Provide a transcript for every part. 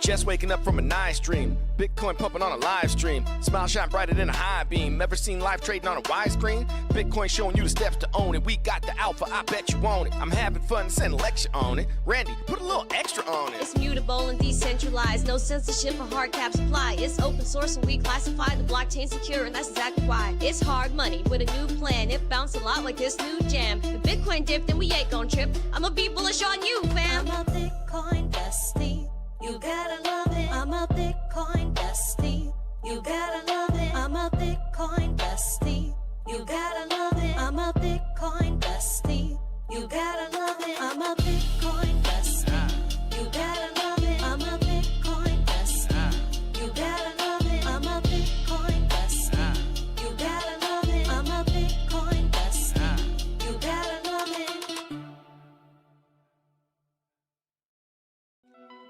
Just waking up from a nice dream. Bitcoin pumping on a live stream. Smile shine brighter than a high beam. Ever seen live trading on a widescreen? Bitcoin showing you the steps to own it. We got the alpha, I bet you want it. I'm having fun, send a lecture on it. Randy, put a little extra on it. It's mutable and decentralized. No censorship or hard cap supply. It's open source and we classify the blockchain secure, and that's exactly why. It's hard money with a new plan. It bounced a lot like this new jam. If Bitcoin dipped, then we ain't gon' trip. I'ma be bullish on you, fam. I'm a Bitcoin bestie. You gotta love it. I'm a Bitcoin bestie. You gotta love it. I'm a Bitcoin bestie. You gotta love it. I'm a Bitcoin bestie. You gotta love it. I'm a Bitcoin bestie. You gotta love it. I'm a Bitcoin bestie. You gotta love it. I'm a Bitcoin bestie. You gotta love it. I'm a Bitcoin bestie. You gotta love it.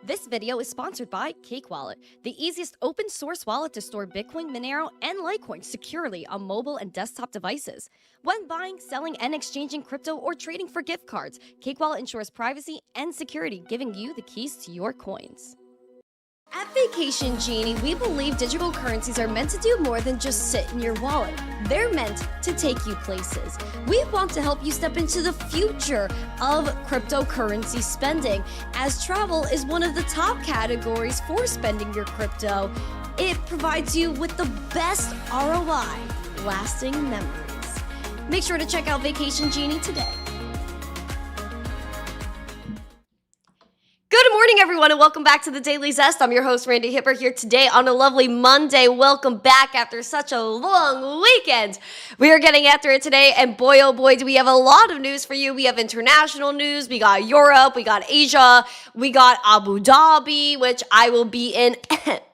This video is sponsored by Cake Wallet, the easiest open source wallet to store Bitcoin, Monero, and Litecoin securely on mobile and desktop devices. When buying, selling, and exchanging crypto or trading for gift cards, Cake Wallet ensures privacy and security, giving you the keys to your coins. At Vacation Genie, we believe digital currencies are meant to do more than just sit in your wallet. They're meant to take you places. We want to help you step into the future of cryptocurrency spending, as travel is one of the top categories for spending your crypto. It provides you with the best ROI, lasting memories. Make sure to check out Vacation Genie today. Good morning, everyone, and welcome back to the Daily Zest. I'm your host, Randi Hipper, here today on a lovely Monday. Welcome back after such a long weekend. We are getting after it today, and boy, oh boy, do we have a lot of news for you. We have international news, we got Europe, we got Asia, we got Abu Dhabi, which I will be in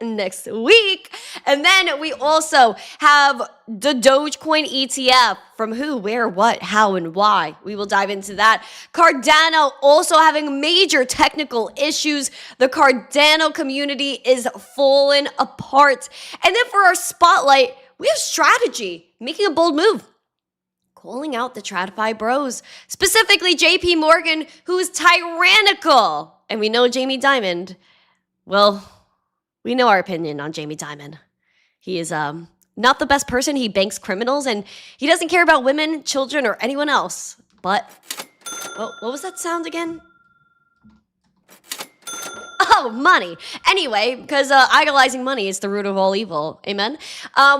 next week. And then we also have the Dogecoin ETF. From who, where, what, how, and why. We will dive into that. Cardano also having major technical issues. The Cardano community is falling apart. And then for our spotlight, we have strategy, making a bold move, calling out the TradFi bros, specifically JP Morgan, who is tyrannical. And we know Jamie Dimon. Well, we know our opinion on Jamie Dimon. He is not the best person. He banks criminals, and he doesn't care about women, children, or anyone else. But, what was that sound again? Oh, money. Anyway, because idolizing money is the root of all evil. Amen?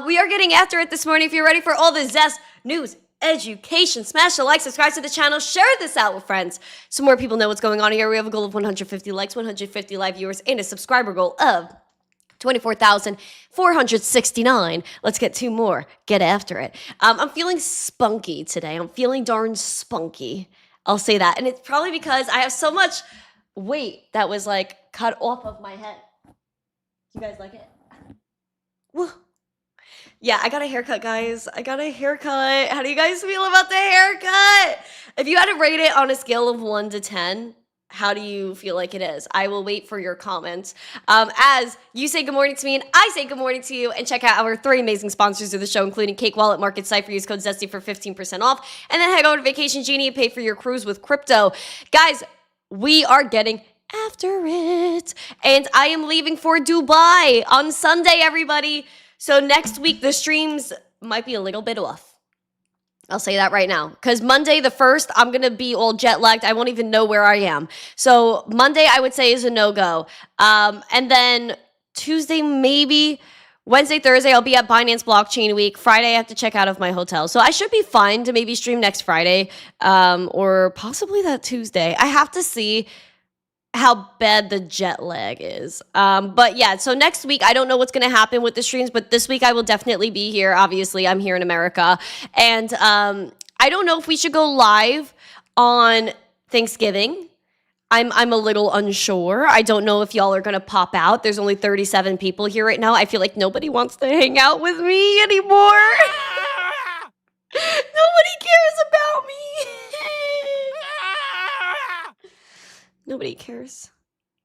We are getting after it this morning. If you're ready for all the Zest news, education, smash the like, subscribe to the channel, share this out with friends so more people know what's going on here. We have a goal of 150 likes, 150 live viewers, and a subscriber goal of 24,469. Let's get two more. Get after it. I'm feeling spunky today. I'm feeling darn spunky. I'll say that. And it's probably because I have so much weight that was like cut off of my head. You guys like it? Woo. Yeah, I got a haircut, guys. I got a haircut. How do you guys feel about the haircut? If you had to rate it on a scale of 1 to 10, how do you feel like it is? I will wait for your comments. As you say good morning to me and I say good morning to you, and check out our 3 amazing sponsors of the show, including Cake Wallet, Market, Cipher. Use code ZESTY for 15% off. And then head over to Vacation Genie and pay for your cruise with crypto. Guys, we are getting after it. And I am leaving for Dubai on Sunday, everybody. So next week, the streams might be a little bit off. I'll say that right now. Because Monday the 1st, I'm going to be all jet lagged. I won't even know where I am. So Monday, I would say, is a no-go. And then Tuesday, maybe. Wednesday, Thursday, I'll be at Binance Blockchain Week. Friday, I have to check out of my hotel. So I should be fine to maybe stream next Friday. Or possibly that Tuesday. I have to see how bad the jet lag is. But yeah, so next week, I don't know what's going to happen with the streams, but this week I will definitely be here. Obviously, I'm here in America. And I don't know if we should go live on Thanksgiving. I'm a little unsure. I don't know if y'all are going to pop out. There's only 37 people here right now. I feel like nobody wants to hang out with me anymore. Nobody cares about me. Nobody cares.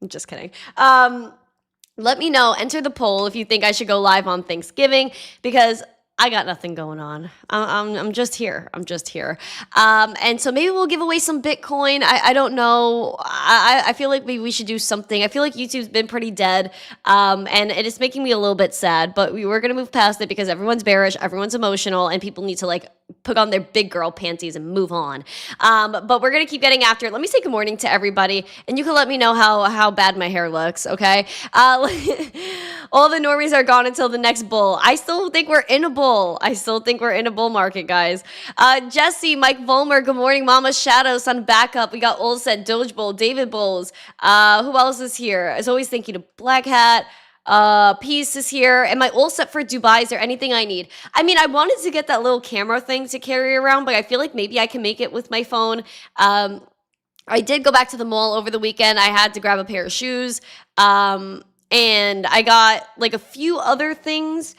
I'm just kidding. Let me know. Enter the poll if you think I should go live on Thanksgiving, because I got nothing going on. I'm just here. I'm just here. And so maybe we'll give away some Bitcoin. I don't know. I feel like maybe we should do something. I feel like YouTube's been pretty dead. And it is making me a little bit sad, but we were going to move past it because everyone's bearish, everyone's emotional, and people need to like put on their big girl panties and move on. But we're going to keep getting after it. Let me say good morning to everybody, and you can let me know how bad my hair looks, okay? All the normies are gone until the next bull. I still think we're in a bull. I still think we're in a bull market, guys. Jesse, Mike Volmer, good morning. Mama Shadow, Sun Backup. We got Olset, Doge Bull, David Bulls. Who else is here? As always, thank you to Black Hat. Peace is here. Am I all set for Dubai? Is there anything I need? I mean, I wanted to get that little camera thing to carry around, but I feel like maybe I can make it with my phone. I did go back to the mall over the weekend. I had to grab a pair of shoes. And I got like a few other things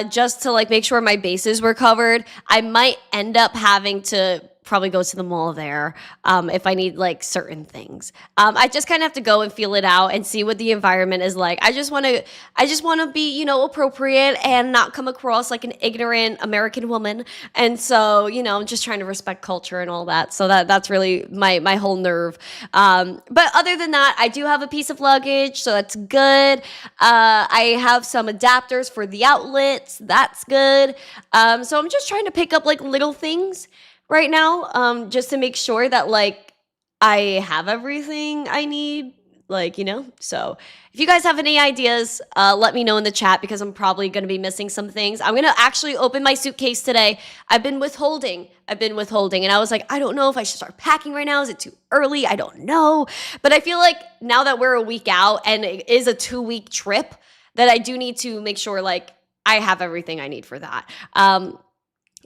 just to like make sure my bases were covered. I might end up having to probably go to the mall there if I need like certain things. I just kind of have to go and feel it out and see what the environment is like. I just want to be, you know, appropriate and not come across like an ignorant American woman. And so, you know, I'm just trying to respect culture and all that. So that's really my whole nerve. But other than that, I do have a piece of luggage, so that's good. I have some adapters for the outlets. That's good. So I'm just trying to pick up like little things right now, just to make sure that like I have everything I need, like, you know. So if you guys have any ideas, let me know in the chat because I'm probably going to be missing some things. I'm going to actually open my suitcase today. I've been withholding, and I was like, I don't know if I should start packing right now. Is it too early? I don't know. But I feel like now that we're a week out and it is a 2-week trip, that I do need to make sure like I have everything I need for that.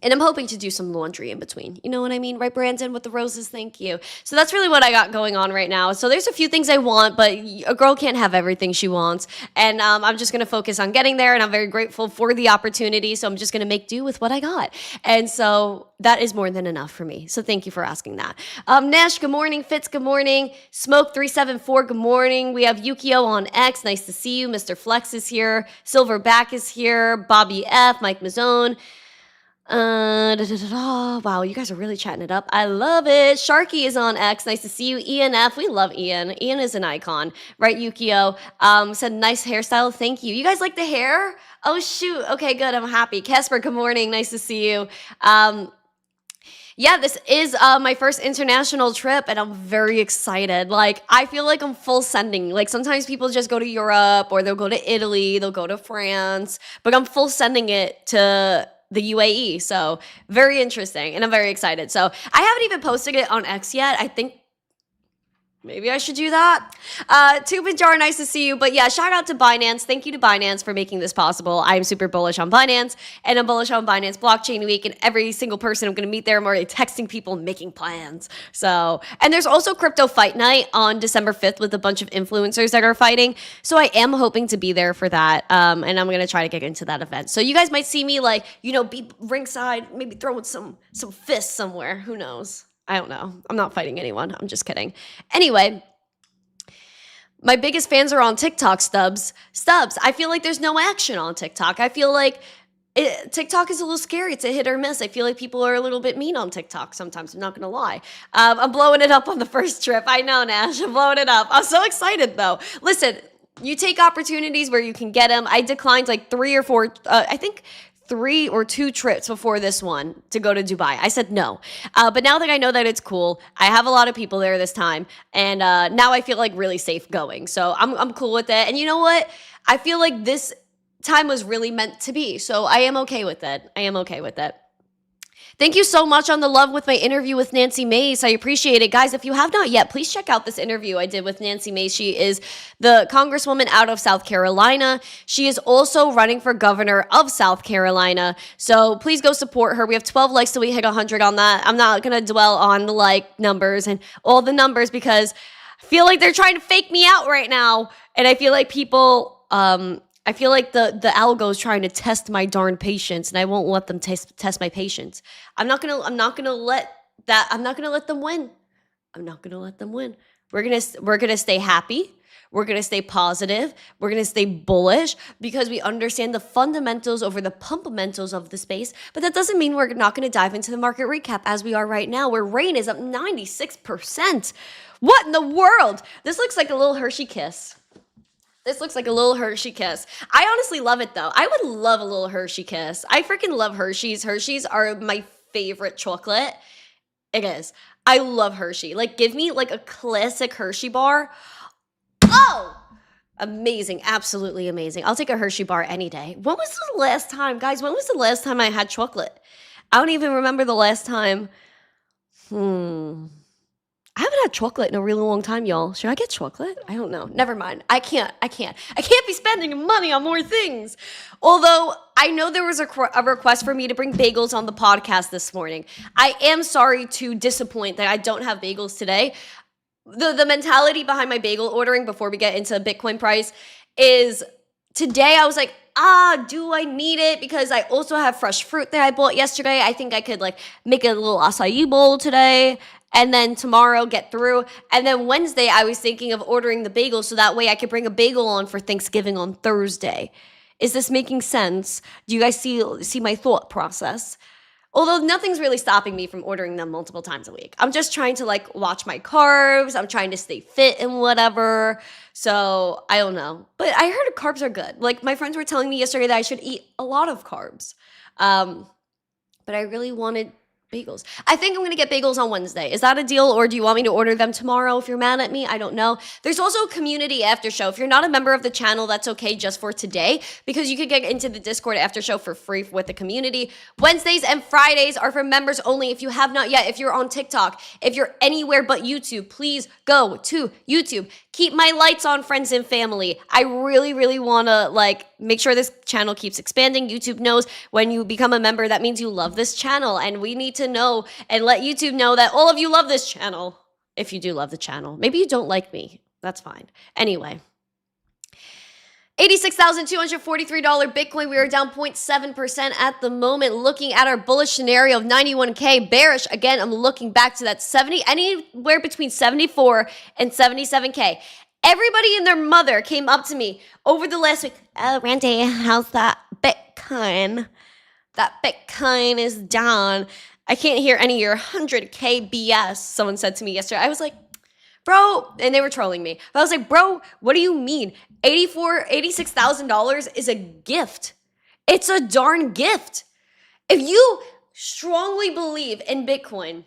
And I'm hoping to do some laundry in between. You know what I mean? Right, Brandon, with the roses? Thank you. So that's really what I got going on right now. So there's a few things I want, but a girl can't have everything she wants. And I'm just going to focus on getting there, and I'm very grateful for the opportunity. So I'm just going to make do with what I got. And so that is more than enough for me. So thank you for asking that. Nash, good morning. Fitz, good morning. Smoke374, good morning. We have Yukio on X. Nice to see you. Mr. Flex is here. Silverback is here. Bobby F, Mike Mazzone. Wow, you guys are really chatting it up. I love it. Sharky is on X. Nice to see you. Ian F. We love Ian. Ian is an icon, right? Yukio said nice hairstyle. Thank you. You guys like the hair? Oh shoot. Okay, good. I'm happy. Casper, good morning. Nice to see you. Yeah, this is my first international trip, and I'm very excited. Like, I feel like I'm full sending. Like, sometimes people just go to Europe, or they'll go to Italy, they'll go to France, but I'm full sending it to the UAE. So very interesting, and I'm very excited. So I haven't even posted it on X yet. I think maybe I should do that. Tubin Jar, nice to see you. But yeah, shout out to Binance. Thank you to Binance for making this possible. I am super bullish on Binance, and I'm bullish on Binance Blockchain Week, and every single person I'm going to meet there, I'm already texting people, making plans. So, and there's also Crypto Fight Night on December 5th with a bunch of influencers that are fighting. So I am hoping to be there for that. And I'm going to try to get into that event. So you guys might see me like, you know, be ringside, maybe throwing some fists somewhere. Who knows? I don't know. I'm not fighting anyone. I'm just kidding. Anyway, my biggest fans are on TikTok, Stubbs. I feel like there's no action on TikTok. I feel like TikTok is a little scary. It's a hit or miss. I feel like people are a little bit mean on TikTok sometimes. I'm not going to lie. I'm blowing it up on the first trip. I know, Nash. I'm blowing it up. I'm so excited, though. Listen, you take opportunities where you can get them. I declined like 3 or 4, I think 3 or 2 trips before this one to go to Dubai. I said no. But now that I know that it's cool, I have a lot of people there this time. And now I feel like really safe going. So I'm cool with it. And you know what? I feel like this time was really meant to be. So I am okay with it. Thank you so much on the love with my interview with Nancy Mace. I appreciate it. Guys, if you have not yet, please check out this interview I did with Nancy Mace. She is the congresswoman out of South Carolina. She is also running for governor of South Carolina. So please go support her. We have 12 likes till we hit 100 on that. I'm not going to dwell on the like numbers and all the numbers because I feel like they're trying to fake me out right now. And I feel like people... I feel like the algo is trying to test my darn patience, and I won't let them test my patience. I'm not gonna let them win. We're gonna stay happy. We're going to stay positive. We're going to stay bullish because we understand the fundamentals over the pumpamentals of the space. But that doesn't mean we're not going to dive into the market recap as we are right now, where rain is up 96%. What in the world? This looks like a little Hershey kiss. This looks like a little Hershey kiss. I honestly love it though. I would love a little Hershey kiss. I freaking love Hershey's. Hershey's are my favorite chocolate. It is. I love Hershey. Like, give me like a classic Hershey bar. Oh! Amazing. Absolutely amazing. I'll take a Hershey bar any day. When was the last time, guys? When was the last time I had chocolate? I don't even remember the last time. I haven't had chocolate in a really long time, y'all. Should I get chocolate? I don't know. Never mind. I can't be spending money on more things. Although I know there was a request for me to bring bagels on the podcast this morning. I am sorry to disappoint that I don't have bagels today. The mentality behind my bagel ordering before we get into Bitcoin price is today I was like, do I need it? Because I also have fresh fruit that I bought yesterday. I think I could like make a little acai bowl today. And then tomorrow get through. And then Wednesday, I was thinking of ordering the bagel so that way I could bring a bagel on for Thanksgiving on Thursday. Is this making sense? Do you guys see my thought process? Although nothing's really stopping me from ordering them multiple times a week. I'm just trying to like watch my carbs. I'm trying to stay fit and whatever. So I don't know. But I heard carbs are good. Like my friends were telling me yesterday that I should eat a lot of carbs. But I really wanted bagels. I think I'm going to get bagels on Wednesday. Is that a deal, or do you want me to order them tomorrow if you're mad at me? I don't know. There's also a community after show. If you're not a member of the channel, that's okay just for today, because you could get into the Discord after show for free with the community. Wednesdays and Fridays are for members only. If you have not yet, if you're on TikTok, if you're anywhere but YouTube, please go to YouTube. Keep my lights on, friends and family. I really, really want to like make sure this channel keeps expanding. YouTube knows when you become a member, that means you love this channel, and we need to know and let YouTube know that all of you love this channel. If you do love the channel. Maybe you don't like me. That's fine. Anyway. $86,243 Bitcoin. We are down 0.7% at the moment. Looking at our bullish scenario of 91K. Bearish, again, I'm looking back to that 70, anywhere between 74 and 77K. Everybody and their mother came up to me over the last week. Oh, Randi, how's that Bitcoin? That Bitcoin is down. I can't hear any of your 100K BS, someone said to me yesterday. I was like, bro, and they were trolling me. But I was like, bro, what do you mean? $86,000 is a gift. It's a darn gift. If you strongly believe in Bitcoin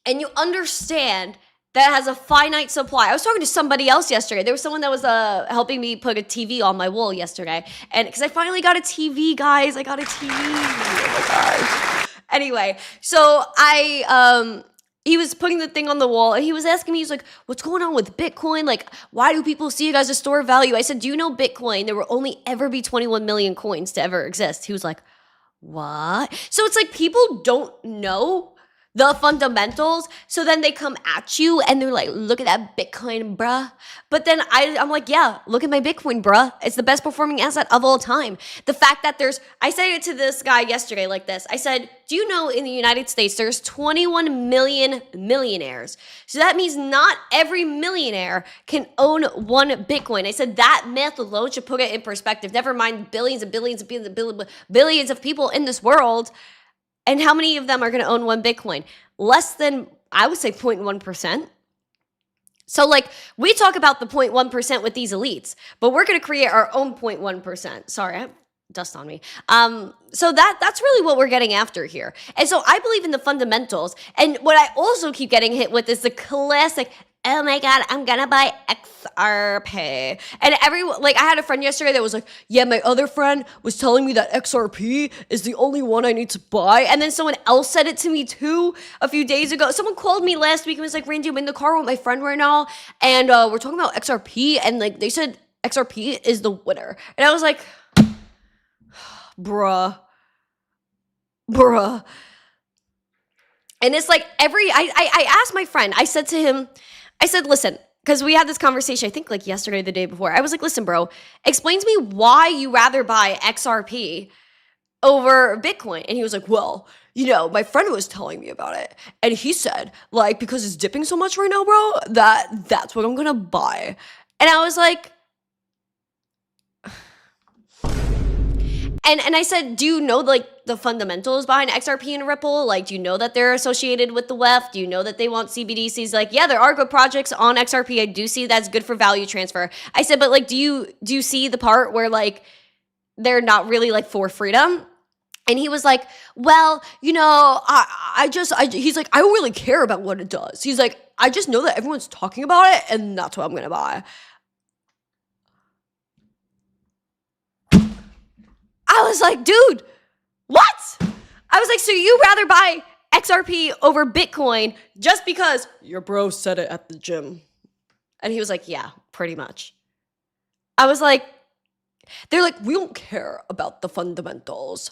and you understand that it has a finite supply. I was talking to somebody else yesterday. There was someone that was helping me put a TV on my wall yesterday. And because I finally got a TV, guys. I got a TV. Oh my gosh. Anyway, so he was putting the thing on the wall and he was asking me, he's like, what's going on with Bitcoin? Like, why do people see it as a store of value? I said, do you know Bitcoin? There will only ever be 21 million coins to ever exist. He was like, what? So it's like people don't know the fundamentals, so then they come at you and they're like, look at that Bitcoin, bruh. But then I'm like, yeah, look at my Bitcoin, bruh. It's the best performing asset of all time. The fact that I said it to this guy yesterday like this. I said, do you know in the United States, there's 21 million millionaires. So that means not every millionaire can own one Bitcoin. I said that math alone should put it in perspective. Never mind billions and billions and billions of people in this world. And how many of them are going to own one Bitcoin? Less than, I would say 0.1%. So like we talk about the 0.1% with these elites, but we're going to create our own 0.1%. Sorry, I have dust on me. So that's really what we're getting after here. And so I believe in the fundamentals. And what I also keep getting hit with is the classic, oh my God, I'm gonna buy XRP. And I had a friend yesterday that was like, yeah, my other friend was telling me that XRP is the only one I need to buy. And then someone else said it to me too a few days ago. Someone called me last week and was like, Randi, I'm in the car with my friend right now. And we're talking about XRP. And like they said XRP is the winner. And I was like, bruh. And it's like I asked my friend, I said to him, I said, listen, because we had this conversation, I think like yesterday or the day before. I was like, listen, bro, explain to me why you rather buy XRP over Bitcoin. And he was like, well, you know, my friend was telling me about it. And he said, like, because it's dipping so much right now, bro, that's what I'm going to buy. And I was like, and I said, do you know like the fundamentals behind XRP and Ripple? Like, do you know that they're associated with the WEF? Do you know that they want CBDCs? Like, yeah, there are good projects on XRP. I do see that's good for value transfer. I said, but like, do you see the part where like they're not really like for freedom? And he was like, well, you know, he's like, I don't really care about what it does. He's like, I just know that everyone's talking about it and that's what I'm going to buy. I was like, dude, what? I was like, so you rather buy XRP over Bitcoin just because your bro said it at the gym? And he was like, yeah, pretty much. I was like, they're like, we don't care about the fundamentals.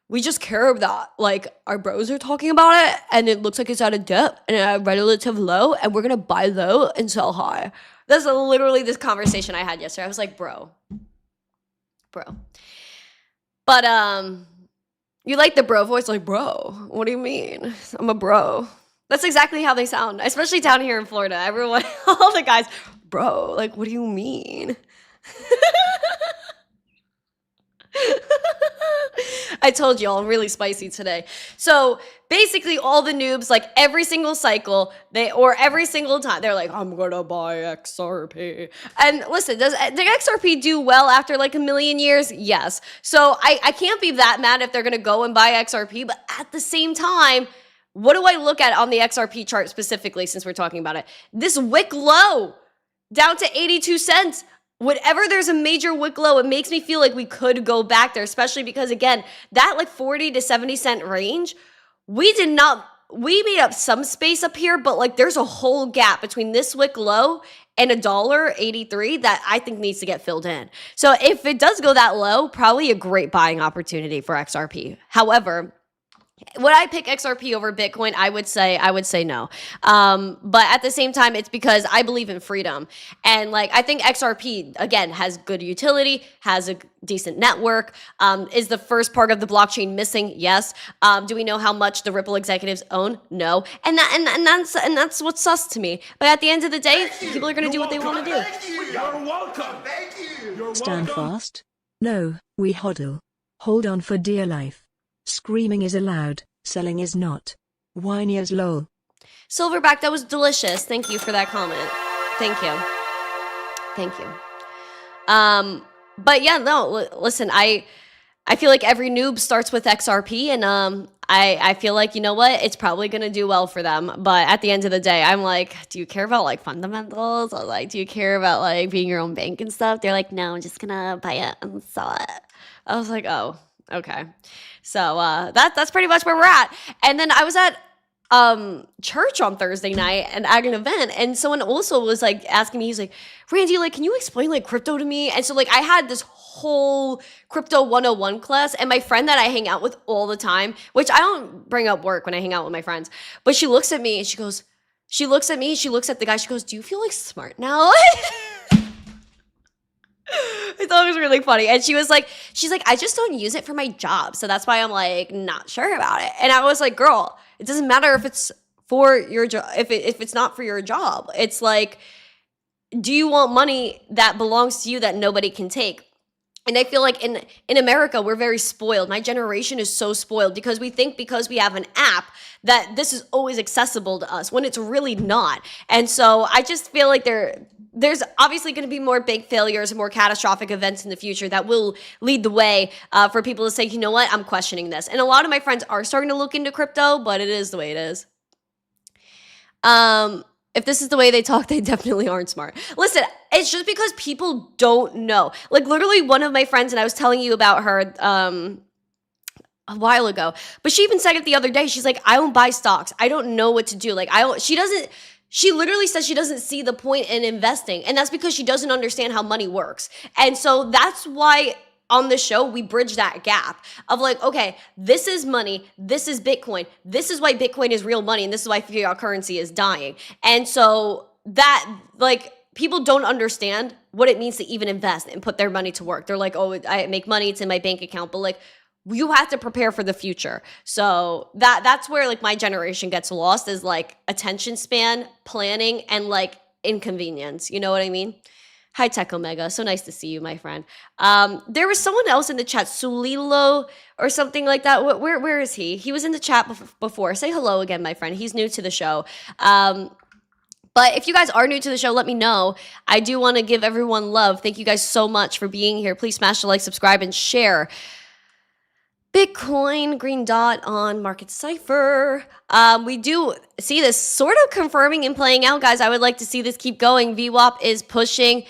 We just care that like our bros are talking about it and it looks like it's at a dip and at a relative low and we're going to buy low and sell high. That's literally this conversation I had yesterday. I was like, bro. But you like the bro voice, like, bro, what do you mean? I'm a bro. That's exactly how they sound, especially down here in Florida. Everyone, all the guys, bro, like, what do you mean? I told you all I'm really spicy today. So basically all the noobs, like every single cycle, every single time, they're like, I'm gonna buy XRP. And listen, does the XRP do well after like a million years? Yes. So I can't be that mad if they're gonna go and buy XRP, but at the same time, what do I look at on the XRP chart specifically since we're talking about it? This wick low down to 82 cents. Whenever there's a major wick low, it makes me feel like we could go back there, especially because, again, that like 40 to 70 cent range, we made up some space up here, but like there's a whole gap between this wick low and $1.83 that I think needs to get filled in. So if it does go that low, probably a great buying opportunity for XRP. However, would I pick XRP over Bitcoin? I would say no. But at the same time, it's because I believe in freedom. And like, I think XRP, again, has good utility, has a decent network, is the first part of the blockchain missing? Yes. Do we know how much the Ripple executives own? No. And that's what's sus to me. But at the end of the day, people are going to do what they want to do. You're welcome. Thank you. Stand fast. No, we hodl. Hold on for dear life. Screaming is allowed, selling is not. Whiny as lol. Silverback, that was delicious. Thank you for that comment. Thank you. But yeah, no, listen, I feel like every noob starts with XRP and I feel like, you know what, it's probably going to do well for them. But at the end of the day, I'm like, do you care about like fundamentals? Or like, do you care about like being your own bank and stuff? They're like, no, I'm just going to buy it and sell it. I was like, oh, okay. So that's pretty much where we're at. And then I was at church on Thursday night and at an event, and someone also was like asking me, he's like, Randy, like, can you explain like crypto to me? And so like I had this whole crypto 101 class, and my friend that I hang out with all the time, which I don't bring up work when I hang out with my friends, but she looks at me and she looks at the guy, she goes, do you feel like smart now? I thought it was really funny. And she's like, I just don't use it for my job. So that's why I'm like, not sure about it. And I was like, girl, it doesn't matter if it's for your job, if it's not for your job. It's like, do you want money that belongs to you that nobody can take? And I feel like in America, we're very spoiled. My generation is so spoiled because we think because we have an app that this is always accessible to us when it's really not. And so I just feel like there's obviously going to be more big failures and more catastrophic events in the future that will lead the way for people to say, you know what, I'm questioning this. And a lot of my friends are starting to look into crypto, but it is the way it is. If this is the way they talk, they definitely aren't smart. Listen, it's just because people don't know. Like literally one of my friends, and I was telling you about her a while ago, but she even said it the other day. She's like, I don't buy stocks. I don't know what to do. Like she literally says she doesn't see the point in investing. And that's because she doesn't understand how money works. And so that's why on the show, we bridge that gap of like, okay, this is money, this is Bitcoin, this is why Bitcoin is real money, and this is why fiat currency is dying. And so that, like, people don't understand what it means to even invest and put their money to work. They're like, oh, I make money, it's in my bank account, but like, you have to prepare for the future. So that's where like my generation gets lost, is like attention span, planning, and like inconvenience. You know what I mean? Hi, Tech Omega. So nice to see you, my friend. There was someone else in the chat, Sulilo or something like that. Where is he? He was in the chat before. Say hello again, my friend. He's new to the show. But if you guys are new to the show, let me know. I do want to give everyone love. Thank you guys so much for being here. Please smash the like, subscribe, and share. Bitcoin, green dot on market Cipher. We do see this sort of confirming and playing out, guys. I would like to see this keep going. VWAP is pushing.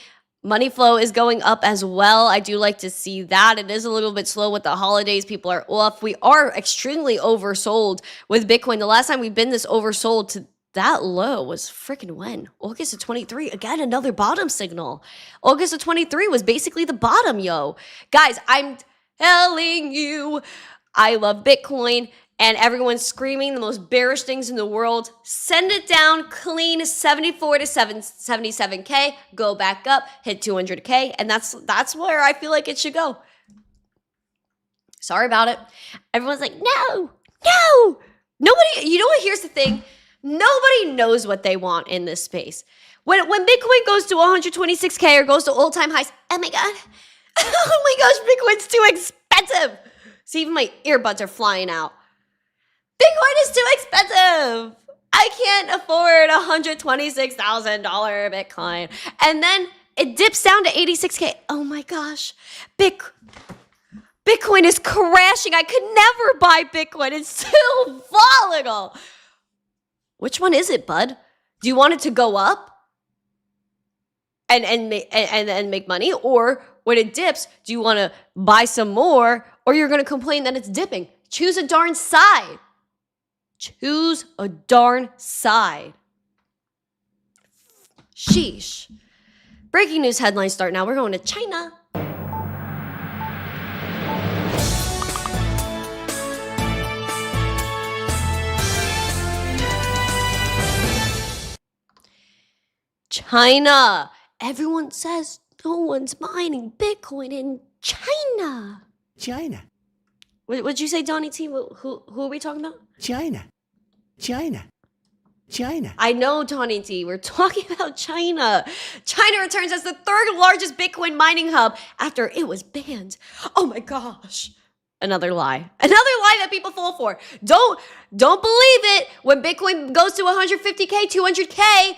Money flow is going up as well. I do like to see that. It is a little bit slow with the holidays. People are off. We are extremely oversold with Bitcoin. The last time we've been this oversold to that low was freaking when? August of 23. Again, another bottom signal. August of 23 was basically the bottom, yo. Guys, I'm telling you, I love Bitcoin, and everyone's screaming the most bearish things in the world. Send it down clean, 74 to 77K, go back up, hit 200K, and that's where I feel like it should go. Sorry about it. Everyone's like, no. Nobody, you know what, here's the thing. Nobody knows what they want in this space. When Bitcoin goes to 126K or goes to all-time highs, oh my God. Oh my gosh, Bitcoin's too expensive. See, even my earbuds are flying out. Bitcoin is too expensive. I can't afford $126,000 Bitcoin. And then it dips down to 86K. Oh my gosh. Bitcoin is crashing. I could never buy Bitcoin. It's too volatile. Which one is it, bud? Do you want it to go up and make money? Or when it dips, do you want to buy some more, or you're going to complain that it's dipping? Choose a darn side. Choose a darn side. Sheesh. Breaking news headlines start now. We're going to China. China. Everyone says no one's mining Bitcoin in China. China. What'd you say, Donnie T? Who are we talking about? China. I know, Donnie T. We're talking about China. China returns as the third largest Bitcoin mining hub after it was banned. Oh my gosh. Another lie that people fall for. Don't believe it when Bitcoin goes to 150K, 200K,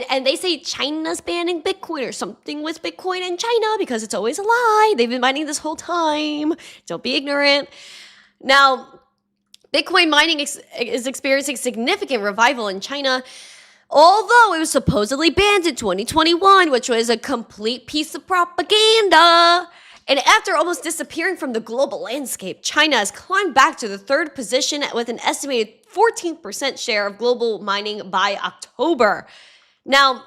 and they say China's banning Bitcoin or something with Bitcoin in China, because it's always a lie. They've been mining this whole time. Don't be ignorant. Now, Bitcoin mining is experiencing significant revival in China, although it was supposedly banned in 2021, which was a complete piece of propaganda. And after almost disappearing from the global landscape, China has climbed back to the third position with an estimated 14% share of global mining by October. Now,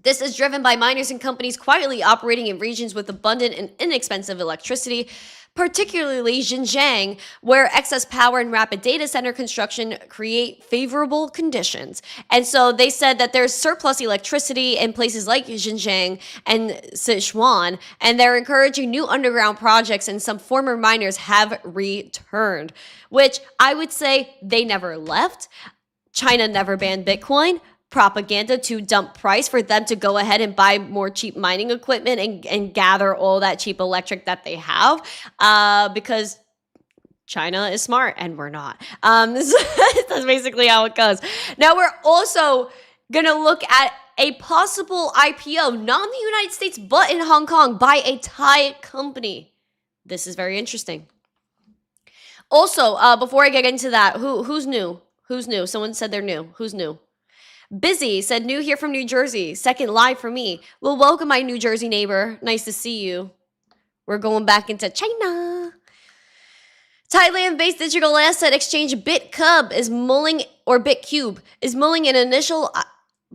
this is driven by miners and companies quietly operating in regions with abundant and inexpensive electricity, particularly Xinjiang, where excess power and rapid data center construction create favorable conditions. And so they said that there's surplus electricity in places like Xinjiang and Sichuan, and they're encouraging new underground projects, and some former miners have returned, which I would say they never left. China never banned Bitcoin. Propaganda to dump price for them to go ahead and buy more cheap mining equipment and gather all that cheap electric that they have, because China is smart and we're not. That's basically how it goes. Now we're also going to look at a possible IPO, not in the United States, but in Hong Kong by a Thai company. This is very interesting. Also, before I get into that, who's new? Who's new? Someone said they're new. Who's new? Busy said, new here from New Jersey. Second live for me. Well, welcome, my New Jersey neighbor. Nice to see you. We're going back into China. Thailand-based digital asset exchange BitCube is mulling an initial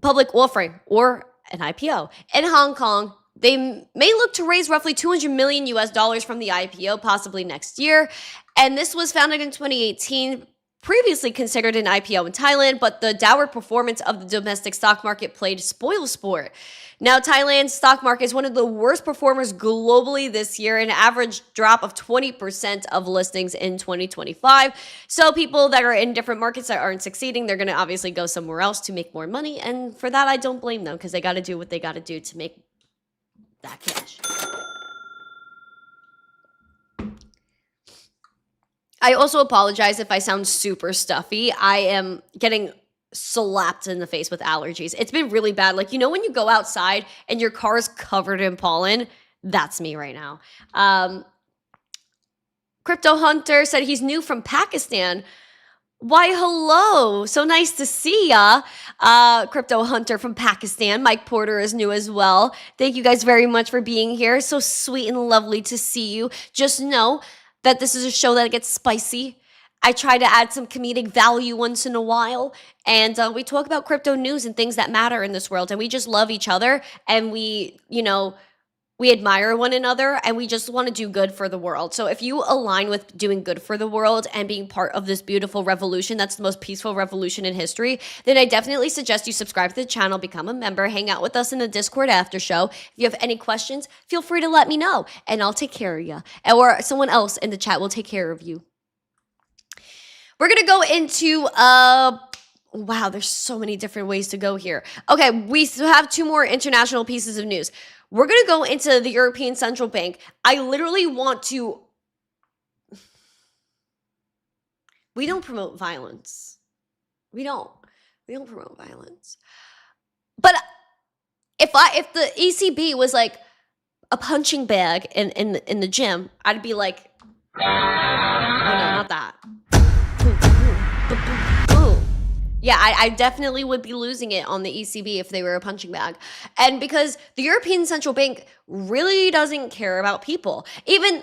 public offering or an IPO in Hong Kong. They may look to raise roughly $200 million from the IPO, possibly next year. And this was founded in 2018. Previously considered an IPO in Thailand, but the downward performance of the domestic stock market played spoilsport. Now, Thailand's stock market is one of the worst performers globally this year, an average drop of 20% of listings in 2025. So people that are in different markets that aren't succeeding, they're going to obviously go somewhere else to make more money. And for that, I don't blame them, because they got to do what they got to do to make that cash. I also apologize if I sound super stuffy. I am getting slapped in the face with allergies. It's been really bad. Like, you know, when you go outside and your car is covered in pollen? That's me right now. Crypto Hunter said he's new from Pakistan. Why, hello. So nice to see ya. Crypto Hunter from Pakistan. Mike Porter is new as well. Thank you guys very much for being here. So sweet and lovely to see you. Just know that this is a show that gets spicy. I try to add some comedic value once in a while. And we talk about crypto news and things that matter in this world. And we just love each other. And we, you know, we admire one another, and we just want to do good for the world. So if you align with doing good for the world and being part of this beautiful revolution, that's the most peaceful revolution in history, then I definitely suggest you subscribe to the channel, become a member, hang out with us in the Discord after show. If you have any questions, feel free to let me know, and I'll take care of you. Or someone else in the chat will take care of you. We're going to go into, wow, there's so many different ways to go here. Okay, we have 2 more international pieces of news. We're going to go into the European Central Bank. I literally want to... We don't promote violence. We don't promote violence. But if the ECB was like a punching bag in the gym, I'd be like, oh no, not that. Yeah, I definitely would be losing it on the ECB if they were a punching bag. And because the European Central Bank really doesn't care about people. Even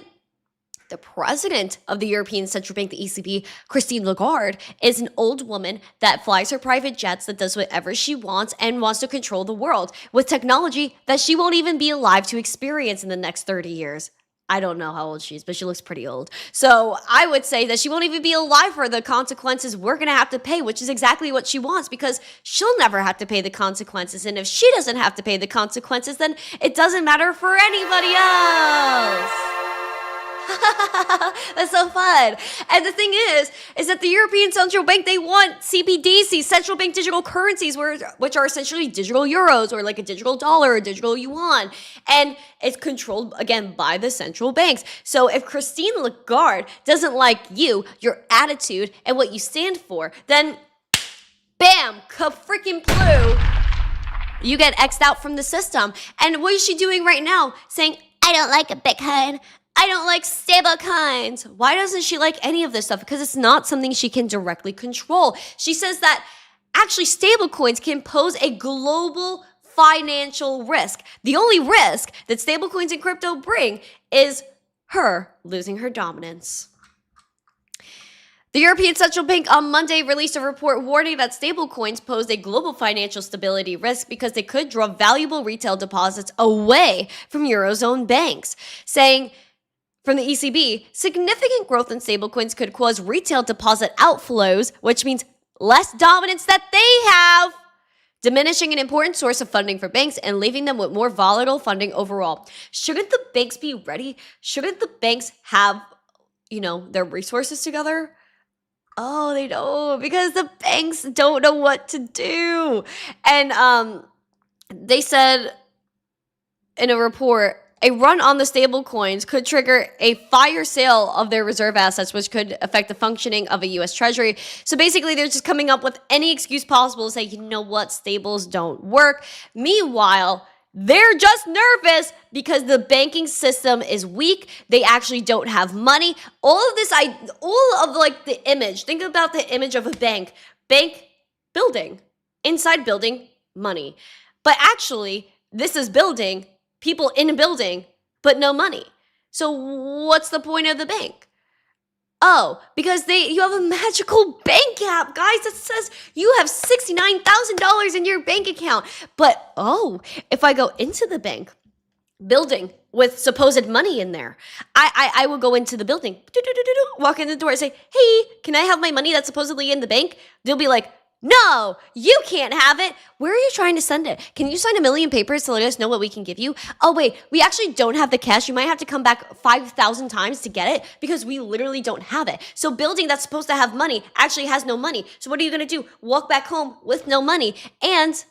the president of the European Central Bank, the ECB, Christine Lagarde, is an old woman that flies her private jets, that does whatever she wants and wants to control the world with technology that she won't even be alive to experience in the next 30 years. I don't know how old she is, but she looks pretty old. So I would say that she won't even be alive for the consequences we're going to have to pay, which is exactly what she wants, because she'll never have to pay the consequences. And if she doesn't have to pay the consequences, then it doesn't matter for anybody else. That's so fun. And the thing is that the European Central Bank, they want CBDCs, central bank digital currencies, which are essentially digital euros or like a digital dollar or digital yuan. And it's controlled, again, by the central banks. So if Christine Lagarde doesn't like you, your attitude, and what you stand for, then bam, ka-freaking ploo, you get X'd out from the system. And what is she doing right now? Saying, I don't like a Bitcoin. I don't like stable coins. Why doesn't she like any of this stuff? Because it's not something she can directly control. She says that actually stable coins can pose a global financial risk. The only risk that stable coins and crypto bring is her losing her dominance. The European Central Bank on Monday released a report warning that stablecoins pose a global financial stability risk because they could draw valuable retail deposits away from Eurozone banks, saying, from the ECB, significant growth in stablecoins could cause retail deposit outflows, which means less dominance that they have, diminishing an important source of funding for banks and leaving them with more volatile funding overall. Shouldn't the banks be ready? Shouldn't the banks have, their resources together? Oh, they don't, because the banks don't know what to do. And they said in a report, a run on the stable coins could trigger a fire sale of their reserve assets, which could affect the functioning of a U.S. Treasury. So basically, they're just coming up with any excuse possible to say, you know what, stables don't work. Meanwhile, they're just nervous because the banking system is weak. They actually don't have money. All of the image, think about the image of a bank building, inside building, money. But actually, this is building, people in a building, but no money. So what's the point of the bank? Oh, because you have a magical bank app, guys, that says you have $69,000 in your bank account. But if I go into the bank building with supposed money in there, I will go into the building, walk in the door and say, hey, can I have my money that's supposedly in the bank? They'll be like, no, you can't have it. Where are you trying to send it? Can you sign a million papers to let us know what we can give you? Oh, wait, we actually don't have the cash. You might have to come back 5,000 times to get it because we literally don't have it. So building that's supposed to have money actually has no money. So what are you going to do? Walk back home with no money. And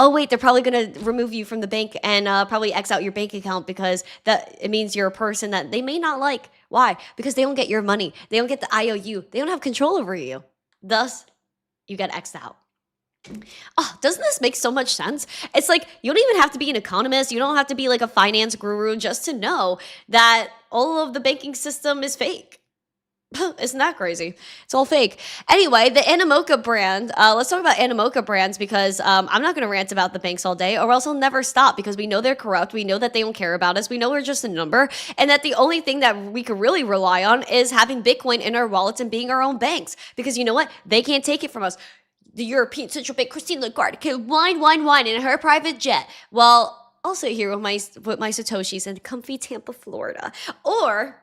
oh wait, they're probably going to remove you from the bank and probably X out your bank account because it means you're a person that they may not like. Why? Because they don't get your money. They don't get the IOU. They don't have control over you. Thus, you get X'd out. Oh, doesn't this make so much sense? It's like you don't even have to be an economist. You don't have to be like a finance guru just to know that all of the banking system is fake. Isn't that crazy? It's all fake. Anyway, the Animoca brand. Let's talk about Animoca brands because I'm not going to rant about the banks all day or else I'll never stop because we know they're corrupt. We know that they don't care about us. We know we're just a number and that the only thing that we can really rely on is having Bitcoin in our wallets and being our own banks because you know what? They can't take it from us. The European Central Bank, Christine Lagarde, can wine in her private jet. Well, I'll sit here with my Satoshis in comfy Tampa, Florida. Or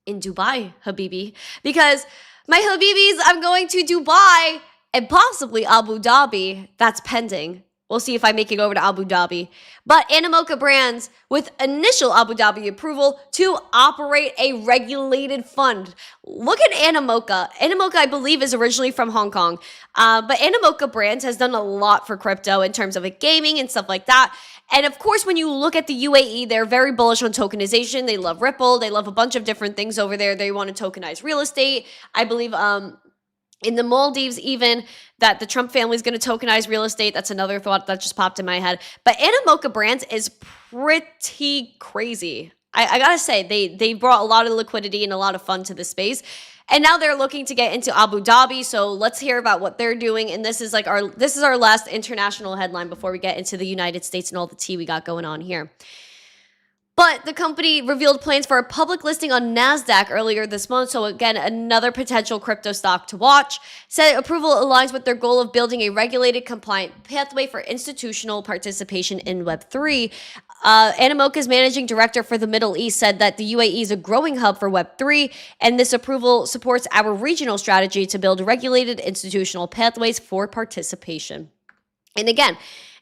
in Dubai, Habibi, because my Habibis, I'm going to Dubai and possibly Abu Dhabi. That's pending. We'll see if I make it over to Abu Dhabi. But Animoca brands with initial Abu Dhabi approval to operate a regulated fund. Look at Animoca. Animoca, I believe, is originally from Hong Kong. But Animoca brands has done a lot for crypto in terms of gaming and stuff like that. And of course, when you look at the UAE, they're very bullish on tokenization. They love Ripple. They love a bunch of different things over there. They want to tokenize real estate. I believe in the Maldives, even that the Trump family is going to tokenize real estate. That's another thought that just popped in my head. But Animoca brands is pretty crazy. I gotta say, they brought a lot of liquidity and a lot of fun to the space. And now they're looking to get into Abu Dhabi. So let's hear about what they're doing. And this is our last international headline before we get into the United States and all the tea we got going on here. But the company revealed plans for a public listing on NASDAQ earlier this month. So again, another potential crypto stock to watch. Said approval aligns with their goal of building a regulated, compliant pathway for institutional participation in Web3. Animoca's managing director for the Middle East said that the UAE is a growing hub for Web3, and this approval supports our regional strategy to build regulated institutional pathways for participation. And again,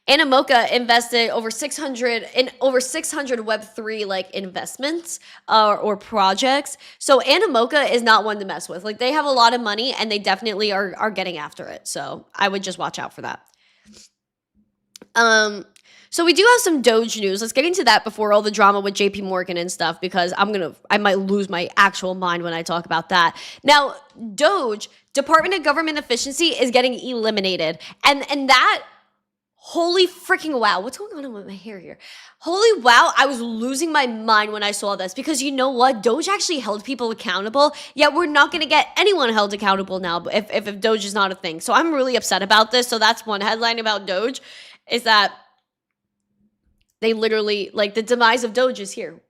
Animoca invested over 600 Web3 like investments or projects. So Animoca is not one to mess with. Like they have a lot of money and they definitely are getting after it. So I would just watch out for that. So we do have some Doge news. Let's get into that before all the drama with JP Morgan and stuff because I might lose my actual mind when I talk about that. Now, Doge, Department of Government Efficiency, is getting eliminated. And that, holy freaking wow. What's going on with my hair here? Holy wow, I was losing my mind when I saw this because you know what? Doge actually held people accountable, yet we're not going to get anyone held accountable now if Doge is not a thing. So I'm really upset about this. So that's one headline about Doge is that they literally, like, the demise of Doge is here.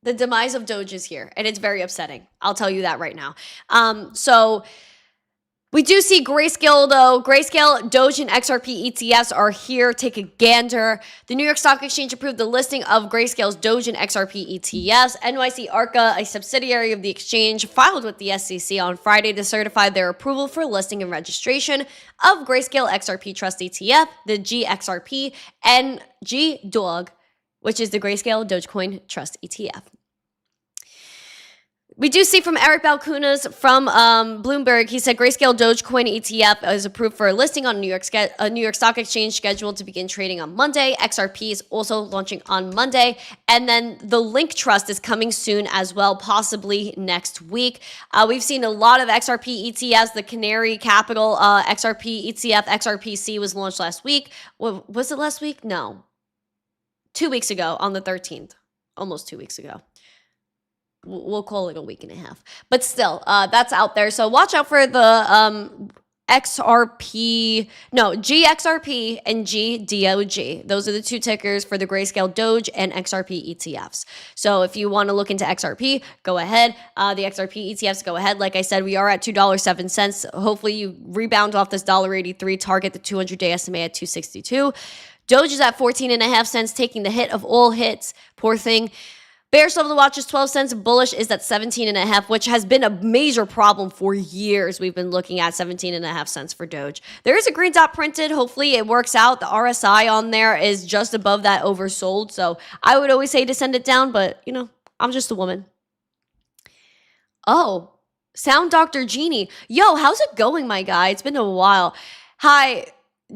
The demise of Doge is here, and it's very upsetting. I'll tell you that right now. So we do see Grayscale, though. Grayscale, Doge, and XRP ETFs are here. Take a gander. The New York Stock Exchange approved the listing of Grayscale's Doge and XRP ETFs. NYC Arca, a subsidiary of the exchange, filed with the SEC on Friday to certify their approval for listing and registration of Grayscale XRP Trust ETF, the GXRP, and GDOG, which is the Grayscale Dogecoin Trust ETF. We do see from Eric Balkunas from Bloomberg, he said Grayscale Dogecoin ETF is approved for a listing on New York Stock Exchange scheduled to begin trading on Monday. XRP is also launching on Monday. And then the Link Trust is coming soon as well, possibly next week. We've seen a lot of XRP ETFs. The Canary Capital XRP ETF, XRPC, was launched last week. Was it last week? No. 2 weeks ago on the 13th. Almost 2 weeks ago. We'll call it a week and a half. But still, that's out there. So watch out for the GXRP and GDOG. Those are the two tickers for the Grayscale Doge and XRP ETFs. So if you want to look into XRP, go ahead. The XRP ETFs, go ahead. Like I said, we are at $2.07. Hopefully you rebound off this $1.83, target the 200-day SMA at 262. Doge is at 14.5 cents, taking the hit of all hits. Poor thing. Bearish level to watch is 12 cents. Bullish is at 17.5, which has been a major problem for years. We've been looking at 17.5 cents for Doge. There is a green dot printed. Hopefully it works out. The RSI on there is just above that oversold. So I would always say to send it down, but you know, I'm just a woman. Oh, Sound Dr. Genie. Yo, how's it going, my guy? It's been a while. Hi.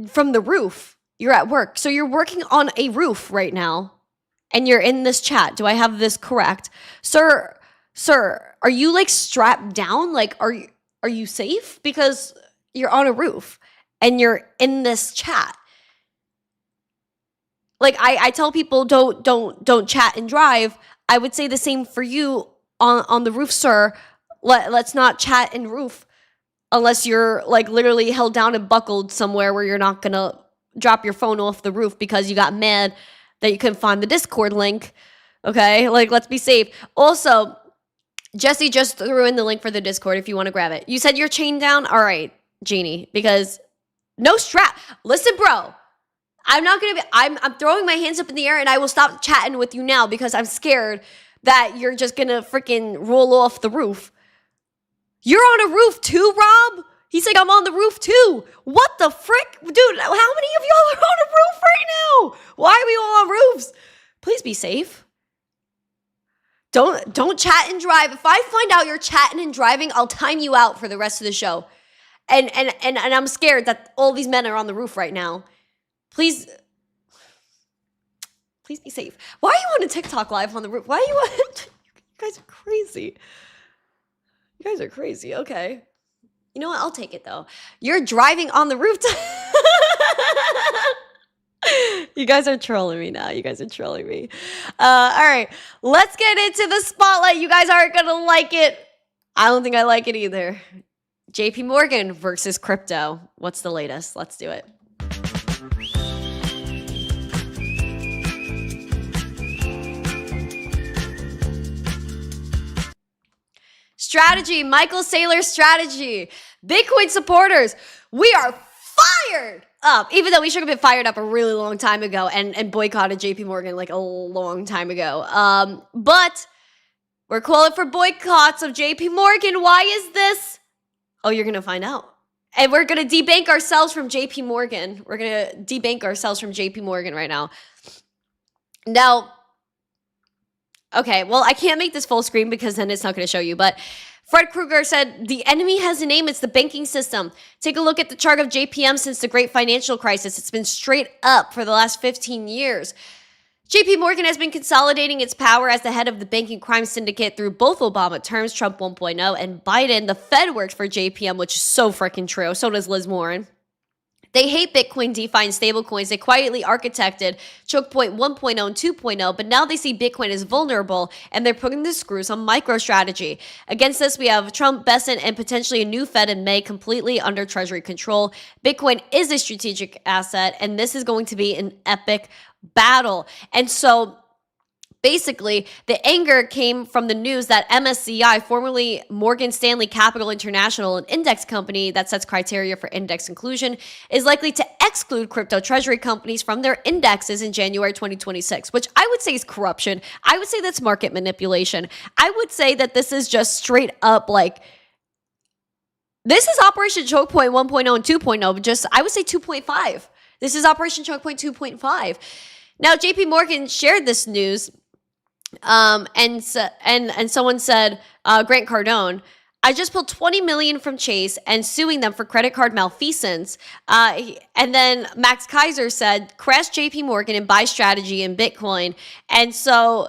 from the roof. You're at work. So you're working on a roof right now and you're in this chat. Do I have this correct? Sir, are you like strapped down? Like, are you safe? Because you're on a roof and you're in this chat. Like I tell people don't chat and drive. I would say the same for you on the roof, sir. Let's not chat and roof unless you're like literally held down and buckled somewhere where you're not gonna drop your phone off the roof because you got mad that you couldn't find the Discord link. Okay, like let's be safe. Also, Jesse just threw in the link for the Discord if you want to grab it. You said you're chained down? All right, Genie, because no strap. Listen, bro. I'm throwing my hands up in the air and I will stop chatting with you now because I'm scared that you're just gonna freaking roll off the roof. You're on a roof too, Rob? He's like, I'm on the roof too. What the frick? Dude, how many of y'all are on a roof right now? Why are we all on roofs? Please be safe. Don't chat and drive. If I find out you're chatting and driving, I'll time you out for the rest of the show. And I'm scared that all these men are on the roof right now. Please be safe. Why are you on a TikTok live on the roof? Why are you on it? You guys are crazy. You guys are crazy. Okay. You know what? I'll take it though. You're driving on the rooftop. You guys are trolling me now. You guys are trolling me. All right. Let's get into the spotlight. You guys aren't going to like it. I don't think I like it either. JP Morgan versus crypto. What's the latest? Let's do it. Strategy, Michael Saylor's strategy. Bitcoin supporters, we are fired up, even though we should have been fired up a really long time ago and boycotted JP Morgan like a long time ago. But we're calling for boycotts of JP Morgan. Why is this? Oh, you're going to find out. And we're going to debank ourselves from JP Morgan. We're going to debank ourselves from JP Morgan right now. Now, okay, well, I can't make this full screen because then it's not going to show you. But Fred Krueger said, the enemy has a name. It's the banking system. Take a look at the chart of JPM since the great financial crisis. It's been straight up for the last 15 years. JP Morgan has been consolidating its power as the head of the banking crime syndicate through both Obama terms, Trump 1.0, and Biden. The Fed works for JPM, which is so freaking true. So does Liz Warren. They hate Bitcoin, DeFi, and stablecoins. They quietly architected choke point 1.0 and 2.0, but now they see Bitcoin as vulnerable, and they're putting the screws on MicroStrategy. Against this, we have Trump, Besant, and potentially a new Fed in May completely under Treasury control. Bitcoin is a strategic asset, and this is going to be an epic battle. And so basically, the anger came from the news that MSCI, formerly Morgan Stanley Capital International, an index company that sets criteria for index inclusion, is likely to exclude crypto treasury companies from their indexes in January 2026, which I would say is corruption. I would say that's market manipulation. I would say that this is just straight up like, this is Operation Choke Point 1.0 and 2.0, but just, I would say 2.5. This is Operation Choke Point 2.5. Now, JP Morgan shared this news. And someone said, Grant Cardone, I just pulled $20 million from Chase and suing them for credit card malfeasance. And then Max Kaiser said, crash JP Morgan and buy strategy in Bitcoin. And so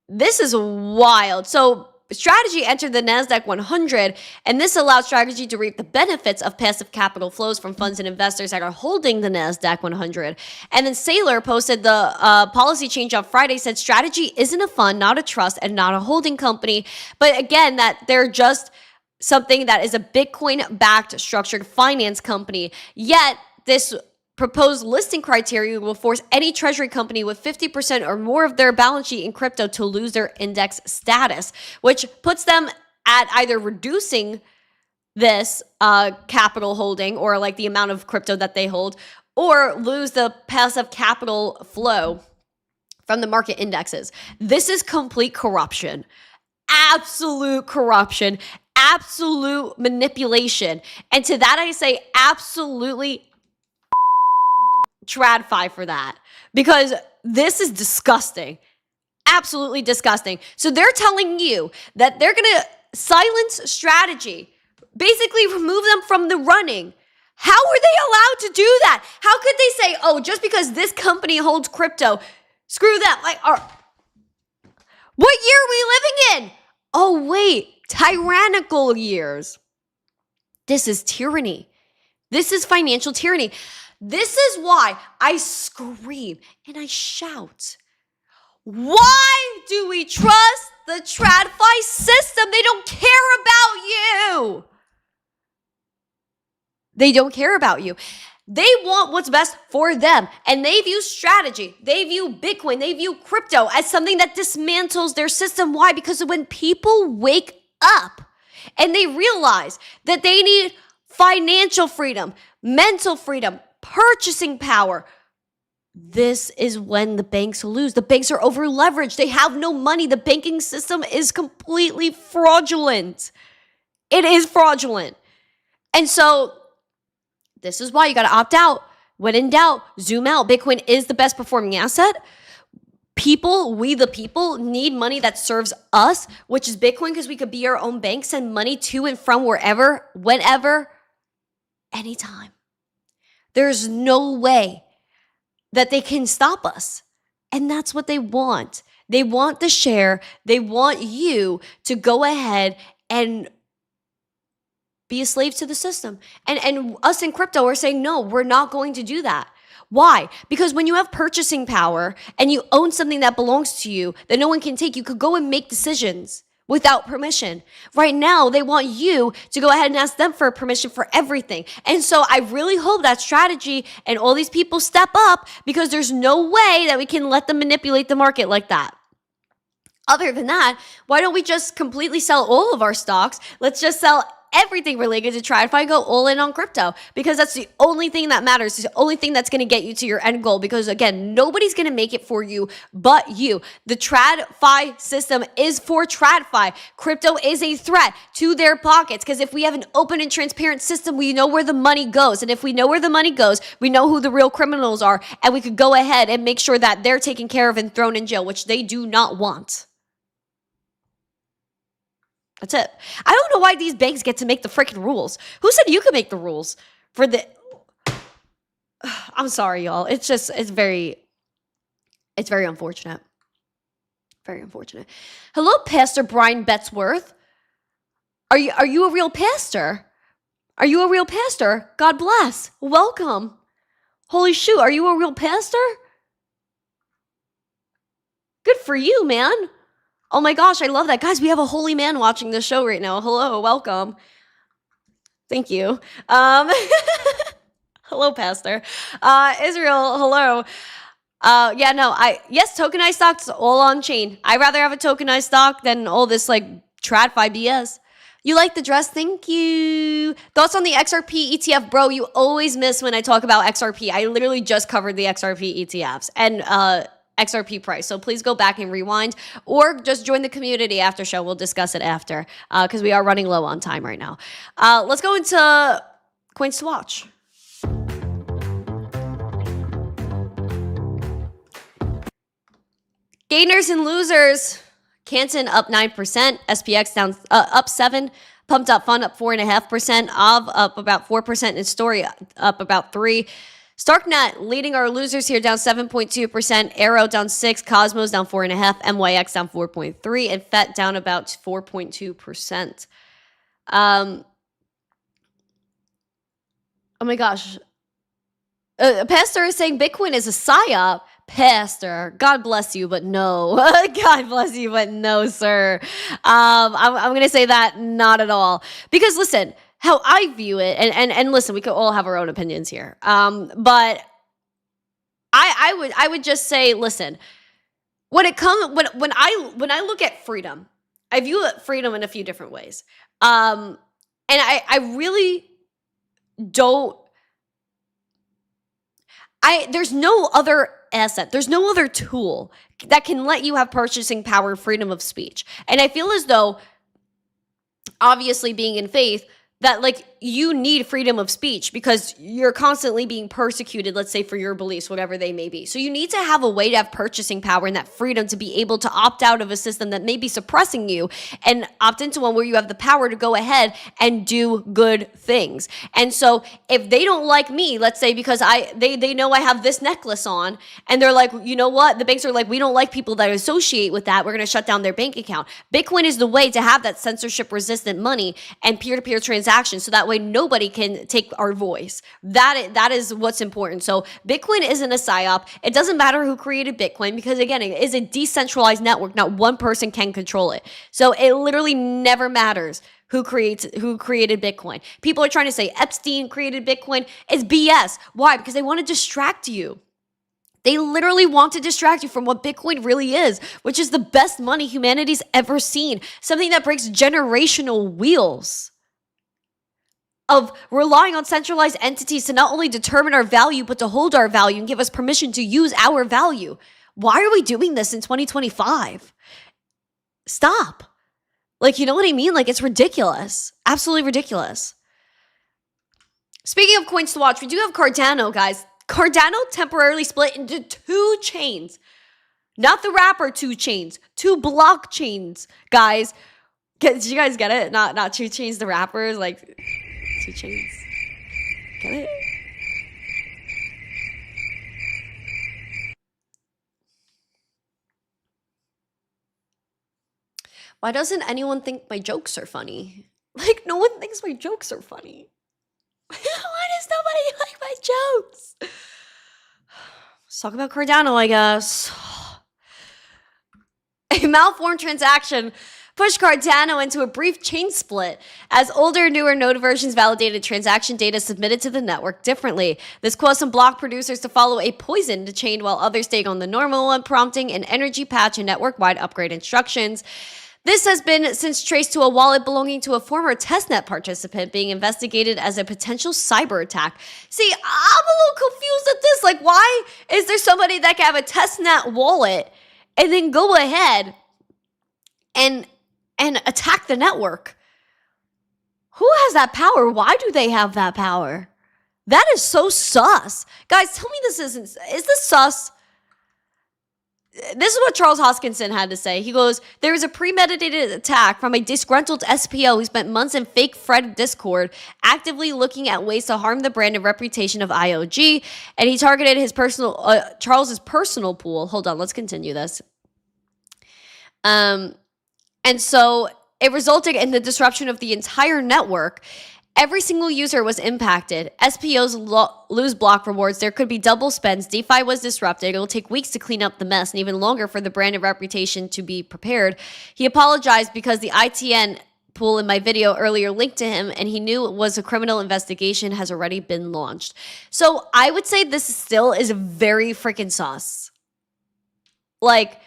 this is wild. So Strategy entered the NASDAQ 100, and this allowed Strategy to reap the benefits of passive capital flows from funds and investors that are holding the NASDAQ 100. And then Saylor posted the policy change on Friday, said Strategy isn't a fund, not a trust, and not a holding company. But again, that they're just something that is a Bitcoin-backed structured finance company. Yet, this proposed listing criteria will force any treasury company with 50% or more of their balance sheet in crypto to lose their index status, which puts them at either reducing this capital holding or like the amount of crypto that they hold, or lose the passive capital flow from the market indexes. This is complete corruption. Absolute corruption. Absolute manipulation. And to that I say absolutely TradFi for that, because this is disgusting. Absolutely disgusting. So they're telling you that they're going to silence Strategy, basically remove them from the running How are they allowed to do that? How could they say, oh, just because this company holds crypto, screw that? Like, what year are we living in? Oh, wait, tyrannical years. This is tyranny. This is financial tyranny. This is why I scream and I shout. Why do we trust the TradFi system? They don't care about you. They don't care about you. They want what's best for them. And they view strategy, they view Bitcoin, they view crypto as something that dismantles their system. Why? Because when people wake up and they realize that they need financial freedom, mental freedom, purchasing power, this is when the banks lose. The banks are over leveraged. They have no money. The banking system is completely fraudulent. It is fraudulent. And so this is why you got to opt out. When in doubt, zoom out. Bitcoin is the best performing asset. People, we the people, need money that serves us, which is Bitcoin, because we could be our own bank, send money to and from wherever, whenever, anytime. There's no way that they can stop us. And that's what they want. They want the share. They want you to go ahead and be a slave to the system. And us in crypto are saying, no, we're not going to do that. Why? Because when you have purchasing power and you own something that belongs to you that no one can take, you could go and make decisions without permission. Right now, they want you to go ahead and ask them for permission for everything. And so I really hope that strategy and all these people step up, because there's no way that we can let them manipulate the market like that. Other than that, why don't we just completely sell all of our stocks? Let's just sell everything related to TradFi, go all in on crypto, because that's the only thing that matters. It's the only thing that's going to get you to your end goal, because again, nobody's going to make it for you but you. The TradFi system is for TradFi. Crypto is a threat to their pockets, because if we have an open and transparent system, we know where the money goes. And if we know where the money goes, we know who the real criminals are, and we could go ahead and make sure that they're taken care of and thrown in jail, which they do not want. That's it. I don't know why these banks get to make the freaking rules. Who said you could make the rules for the... I'm sorry, y'all. It's very unfortunate. Very unfortunate. Hello, Pastor Brian Betzworth. Are you a real pastor? Are you a real pastor? God bless. Welcome. Holy shoot, are you a real pastor? Good for you, man. Oh my gosh, I love that. Guys, we have a holy man watching this show right now. Hello, welcome. Thank you. Hello, Pastor. Israel, hello. Yes, tokenized stocks all on chain. I'd rather have a tokenized stock than all this like TradFi BS. You like the dress? Thank you. Thoughts on the XRP ETF? Bro, you always miss when I talk about XRP. I literally just covered the XRP ETFs and XRP price. So please go back and rewind, or just join the community after show. We'll discuss it after, because we are running low on time right now. Let's go into coins to watch. Gainers and losers. Canton up 9%, SPX down up 7%, Pumped Up Fund up 4.5%, OV up about 4%, and Story up about 3%. Starknet leading our losers here, down 7.2%, Arrow down 6%, Cosmos down 4.5%, MYX down 4.3%, and FET down about 4.2%. Oh my gosh. Pastor is saying Bitcoin is a psyop. Pastor, God bless you, but no. God bless you, but no, sir. I'm going to say that not at all. Because listen, how I view it, and listen, we could all have our own opinions here. But I would just say, listen, when I look at freedom, I view freedom in a few different ways. And I really don't. There's no other asset, there's no other tool that can let you have purchasing power, freedom of speech. And I feel as though, obviously being in faith, that like you need freedom of speech because you're constantly being persecuted, let's say for your beliefs, whatever they may be. So you need to have a way to have purchasing power and that freedom to be able to opt out of a system that may be suppressing you and opt into one where you have the power to go ahead and do good things. And so if they don't like me, let's say because they know I have this necklace on and they're like, you know what? The banks are like, we don't like people that associate with that. We're going to shut down their bank account. Bitcoin is the way to have that censorship resistant money and peer-to-peer transactions. So that way nobody can take our voice. That is what's important. So Bitcoin isn't a psyop. It doesn't matter who created Bitcoin because again, it is a decentralized network. Not one person can control it. So it literally never matters who created Bitcoin. People are trying to say Epstein created Bitcoin. It's BS. Why? Because they want to distract you. They literally want to distract you from what Bitcoin really is, which is the best money humanity's ever seen. Something that breaks generational wheels of relying on centralized entities to not only determine our value, but to hold our value and give us permission to use our value. Why are we doing this in 2025? Stop. Like, you know what I mean? Like, it's ridiculous. Absolutely ridiculous. Speaking of coins to watch, we do have Cardano, guys. Cardano temporarily split into 2 chains. Not the rapper 2 chains, 2 blockchains, guys. Did you guys get it? Not 2 chains, the rappers, like 2 chains. Get it? Why doesn't anyone think my jokes are funny? Like, no one thinks my jokes are funny. Why does nobody like my jokes? Let's talk about Cardano, I guess. A malformed transaction pushed Cardano into a brief chain split as older, newer node versions validated transaction data submitted to the network differently. This caused some block producers to follow a poisoned chain while others stayed on the normal one, prompting an energy patch and network-wide upgrade instructions. This has been since traced to a wallet belonging to a former testnet participant being investigated as a potential cyber attack. See, I'm a little confused at this. Like, why is there somebody that can have a testnet wallet and then go ahead and attack the network? Who has that power? Why do they have that power? That is so sus. Guys, tell me is this sus? This is what Charles Hoskinson had to say. He goes, there was a premeditated attack from a disgruntled SPO who spent months in fake Fred Discord, actively looking at ways to harm the brand and reputation of IOG, and he targeted his Charles's personal pool. Hold on, let's continue this. And so it resulted in the disruption of the entire network. Every single user was impacted. SPOs lose block rewards. There could be double spends. DeFi was disrupted. It will take weeks to clean up the mess and even longer for the brand and reputation to be prepared. He apologized because the ITN pool in my video earlier linked to him and he knew it was a criminal investigation has already been launched. So I would say this still is very freaking sus. Like,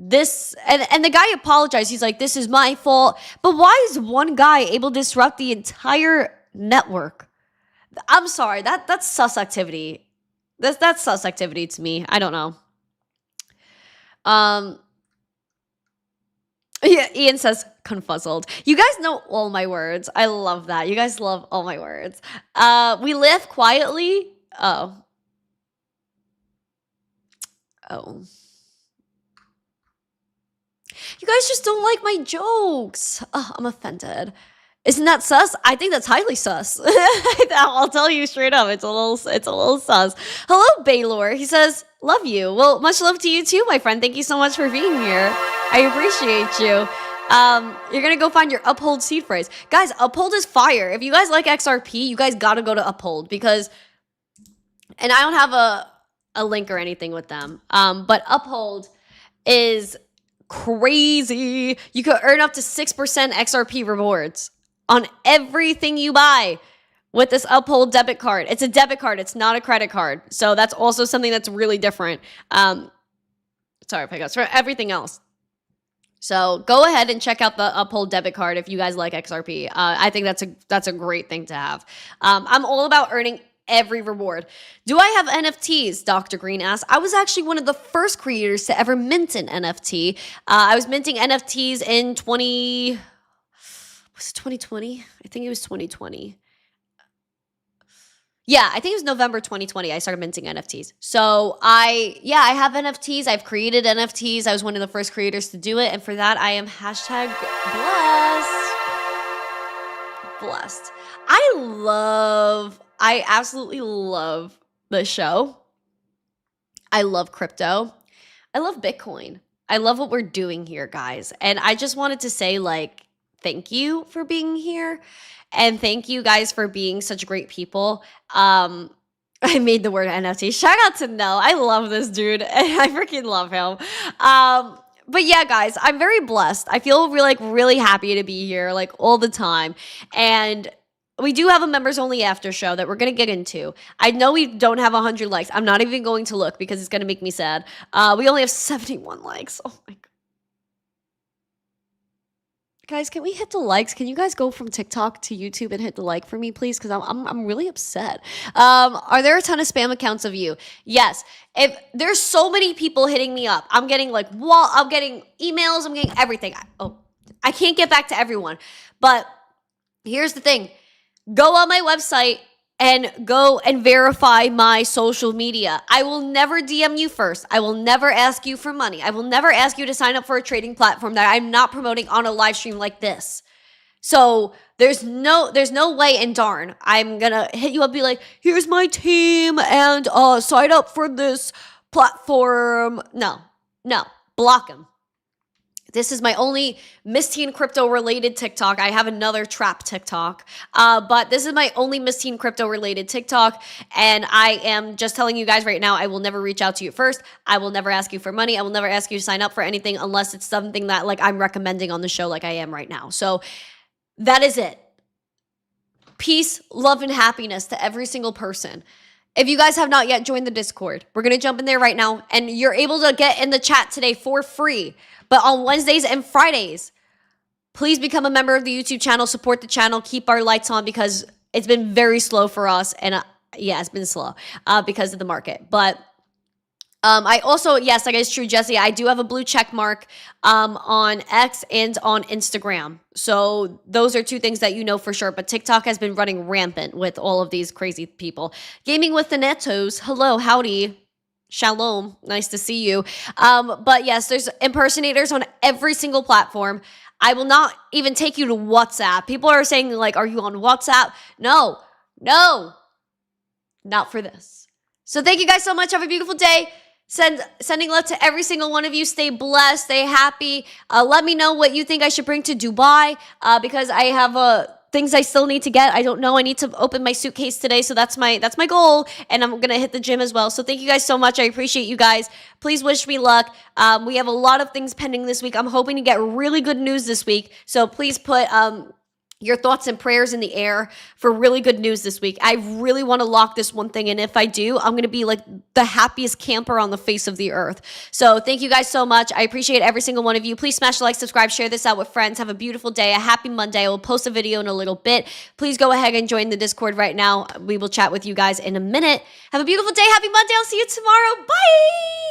this, and the guy apologized. He's like, this is my fault. But why is one guy able to disrupt the entire network? I'm sorry, that's sus activity. That's sus activity to me. I don't know. Yeah, Ian says confuzzled. You guys know all my words. I love that. You guys love all my words. We live quietly. Oh. You guys just don't like my jokes. Oh, I'm offended. Isn't that sus? I think that's highly sus. I'll tell you straight up. It's a little sus. Hello, Baylor. He says, love you. Well, much love to you too, my friend. Thank you so much for being here. I appreciate you. You're going to go find your Uphold seed phrase. Guys, Uphold is fire. If you guys like XRP, you guys got to go to Uphold because, and I don't have a link or anything with them, but Uphold is crazy. You could earn up to 6% XRP rewards on everything you buy with this Uphold debit card. It's a debit card. It's not a credit card. So that's also something that's really different. Sorry if I got for everything else. So go ahead and check out the Uphold debit card if you guys like XRP. I think that's a great thing to have. I'm all about earning every reward. Do I have NFTs? Dr. Green asked. I was actually one of the first creators to ever mint an NFT. I was minting NFTs in Was it 2020? I think it was 2020. Yeah, I think it was November 2020 I started minting NFTs. So I have NFTs. I've created NFTs. I was one of the first creators to do it. And for that, I am hashtag blessed. I absolutely love the show. I love crypto. I love Bitcoin. I love what we're doing here, guys. And I just wanted to say, like, thank you for being here. And thank you guys for being such great people. I made the word NFT. Shout out to Nell. I love this dude. I freaking love him. But yeah, guys, I'm very blessed. I feel really happy to be here, like, all the time. And we do have a members only after show that we're going to get into. I know we don't have 100 likes. I'm not even going to look because it's going to make me sad. We only have 71 likes. Oh my God. Guys, can we hit the likes? Can you guys go from TikTok to YouTube and hit the like for me, please? Because I'm really upset. Are there a ton of spam accounts of you? Yes. If there's so many people hitting me up, I'm getting I'm getting emails, I'm getting everything. I can't get back to everyone. But here's the thing. Go on my website and go and verify my social media. I will never DM you first. I will never ask you for money. I will never ask you to sign up for a trading platform that I'm not promoting on a live stream like this. So there's no way in darn I'm gonna hit you up and be like, here's my team and sign up for this platform. No, block them. This is my only Miss Teen Crypto related TikTok. I have another trap TikTok, but this is my only Miss Teen Crypto related TikTok. And I am just telling you guys right now, I will never reach out to you first. I will never ask you for money. I will never ask you to sign up for anything unless it's something that like I'm recommending on the show like I am right now. So that is it. Peace, love, and happiness to every single person. If you guys have not yet joined the Discord, we're going to jump in there right now. And you're able to get in the chat today for free. But on Wednesdays and Fridays, please become a member of the YouTube channel, support the channel, keep our lights on because it's been very slow for us. And it's been slow because of the market. But I also, yes, like it's true, Jesse, I do have a blue check mark on X and on Instagram. So those are two things that you know for sure. But TikTok has been running rampant with all of these crazy people. Gaming with the Netos. Hello, howdy. Shalom. Nice to see you. But yes, there's impersonators on every single platform. I will not even take you to WhatsApp. People are saying like, are you on WhatsApp? No, not for this. So thank you guys so much. Have a beautiful day. Sending love to every single one of you. Stay blessed. Stay happy. Let me know what you think I should bring to Dubai because I have things I still need to get. I don't know. I need to open my suitcase today. So that's my goal. And I'm going to hit the gym as well. So thank you guys so much. I appreciate you guys. Please wish me luck. We have a lot of things pending this week. I'm hoping to get really good news this week. So please put your thoughts and prayers in the air for really good news this week. I really want to lock this one thing. And if I do, I'm going to be like the happiest camper on the face of the earth. So thank you guys so much. I appreciate every single one of you. Please smash the like, subscribe, share this out with friends. Have a beautiful day. A happy Monday. I will post a video in a little bit. Please go ahead and join the Discord right now. We will chat with you guys in a minute. Have a beautiful day. Happy Monday. I'll see you tomorrow. Bye.